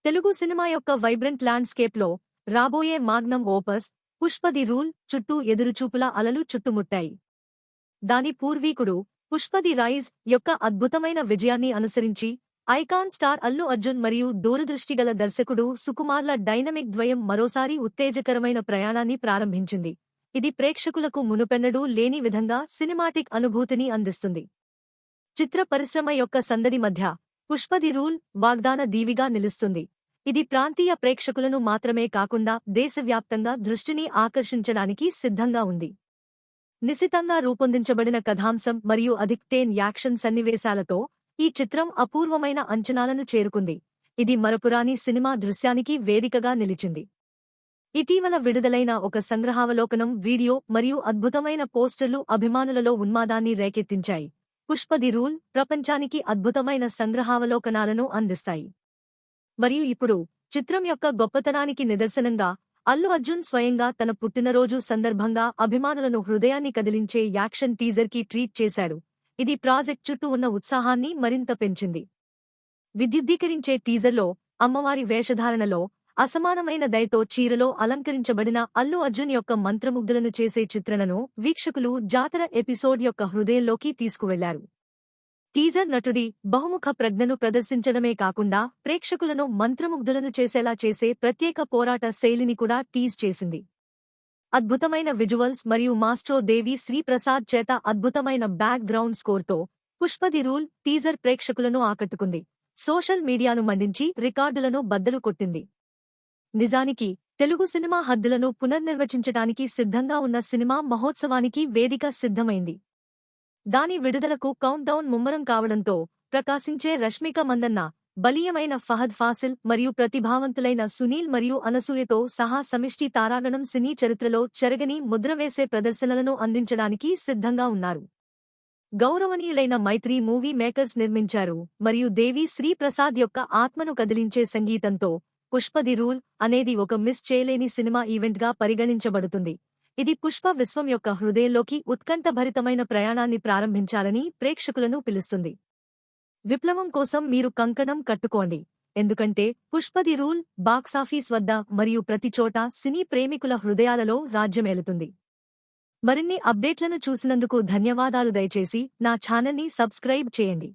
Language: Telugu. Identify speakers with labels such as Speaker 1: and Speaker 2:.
Speaker 1: తెలుగు సినిమా యొక్క వైబ్రెంట్ ల్యాండ్స్కేప్లో రాబోయే magnum opus Pushpa the rule చుట్టూ ఎదురుచూపుల అలలు చుట్టుముట్టాయి. దాని పూర్వీకుడు పుష్ప ది రైజ్ యొక్క అద్భుతమైన విజయాన్ని అనుసరించి ఐకాన్ స్టార్ అల్లు అర్జున్ మరియు దూరదృష్టిగల దర్శకుడు సుకుమార్ల డైనమిక్ ద్వయం మరోసారి ఉత్తేజకరమైన ప్రయాణాన్ని ప్రారంభించింది. ఇది ప్రేక్షకులకు మునుపెన్నడూ లేని విధంగా సినిమాటిక్ అనుభూతిని అందిస్తుంది. చిత్ర పరిశ్రమ యొక్క సందడి మధ్య పుష్ప ది రూల్ వాగ్దాన దీవిగా నిలుస్తుంది. ఇది ప్రాంతీయ ప్రేక్షకులను మాత్రమే కాకుండా దేశవ్యాప్తంగా దృష్టిని ఆకర్షించడానికి సిద్ధంగా ఉంది. నిశితంగా రూపొందించబడిన కథాంశం మరియు అధిక్టేన్ యాక్షన్ సన్నివేశాలతో ఈ చిత్రం అపూర్వమైన అంచనాలను చేరుకుంది. ఇది మరపురాని సినిమా దృశ్యానికి వేదికగా నిలిచింది. ఇటీవల విడుదలైన ఒక సంగ్రహావలోకనం వీడియో మరియు అద్భుతమైన పోస్టర్లు అభిమానులలో ఉన్మాదాన్ని రేకెత్తించాయి. పుష్ప ది రూల్ ప్రపంచానికి అద్భుతమైన సంగ్రహావలోకనాలను అందిస్తాయి. మరియు ఇప్పుడు చిత్రం యొక్క గొప్పతనానికి నిదర్శనంగా అల్లు అర్జున్ స్వయంగా తన పుట్టినరోజు సందర్భంగా అభిమానులను హృదయాన్ని కదిలించే యాక్షన్ టీజర్కి ట్రీట్ చేశాడు. ఇది ప్రాజెక్ట్ చుట్టూ ఉన్న ఉత్సాహాన్ని మరింత పెంచింది. విద్యుద్దీకరించే టీజర్లో అమ్మవారి వేషధారణలో అసమానమైన దయతో చీరలో అలంకరించబడిన అల్లు అర్జున్ యొక్క మంత్రముగ్ధులను చేసే చిత్రణను వీక్షకులు జాతర ఎపిసోడ్ యొక్క హృదయంలోకి తీసుకువెళ్లారు. టీజర్ నటుడి బహుముఖ ప్రజ్ఞను ప్రదర్శించడమే కాకుండా ప్రేక్షకులను మంత్రముగ్ధులను చేసేలా చేసే ప్రత్యేక పోరాట శైలిని కూడా టీజ్ చేసింది. అద్భుతమైన విజువల్స్ మరియు మాస్ట్రో దేవి శ్రీప్రసాద్ చేత అద్భుతమైన బ్యాక్ గ్రౌండ్ స్కోర్తో పుష్ప ది రూల్ టీజర్ ప్రేక్షకులను ఆకట్టుకుంది. సోషల్ మీడియాను మండించి రికార్డులను బద్దలు కొట్టింది. నిజానికి తెలుగు సినిమా హద్దులను పునర్నిర్వచించటానికి సిద్ధంగా ఉన్న సినిమా మహోత్సవానికి వేదిక సిద్ధమైంది. దాని విడుదలకు కౌంట్ డౌన్ ముమ్మరం కావడంతో ప్రకాశించే రష్మిక మందన్న, బలీయమైన ఫహద్ ఫాసిల్ మరియు ప్రతిభావంతులైన సునీల్ మరియు అనసూయతో సహా సమిష్టి తారాగణం సినీ చరిత్రలో చెరగని ముద్రవేసే ప్రదర్శనలను అందించడానికి సిద్ధంగా ఉన్నారు. గౌరవనీయులైన మైత్రి మూవీ మేకర్స్ నిర్మించారు మరియు దేవి శ్రీప్రసాద్ యొక్క ఆత్మను కదిలించే సంగీతంతో పుష్ప ది రూల్ అనేది ఒక మిస్ చేయలేని సినిమా ఈవెంట్గా పరిగణించబడుతుంది. ఇది పుష్ప విశ్వం యొక్క హృదయంలోకి ఉత్కంఠభరితమైన ప్రయాణాన్ని ప్రారంభించాలని ప్రేక్షకులను పిలుస్తుంది. విప్లవం కోసం మీరు కంకణం కట్టుకోండి, ఎందుకంటే పుష్ప ది రూల్ బాక్సాఫీస్ వద్ద మరియు ప్రతిచోట సినీ ప్రేమికుల హృదయాలలో రాజ్యమేలుతుంది. మరిన్ని అప్డేట్లను చూసినందుకు ధన్యవాదాలు. దయచేసి నా ఛానల్ని సబ్స్క్రైబ్ చేయండి.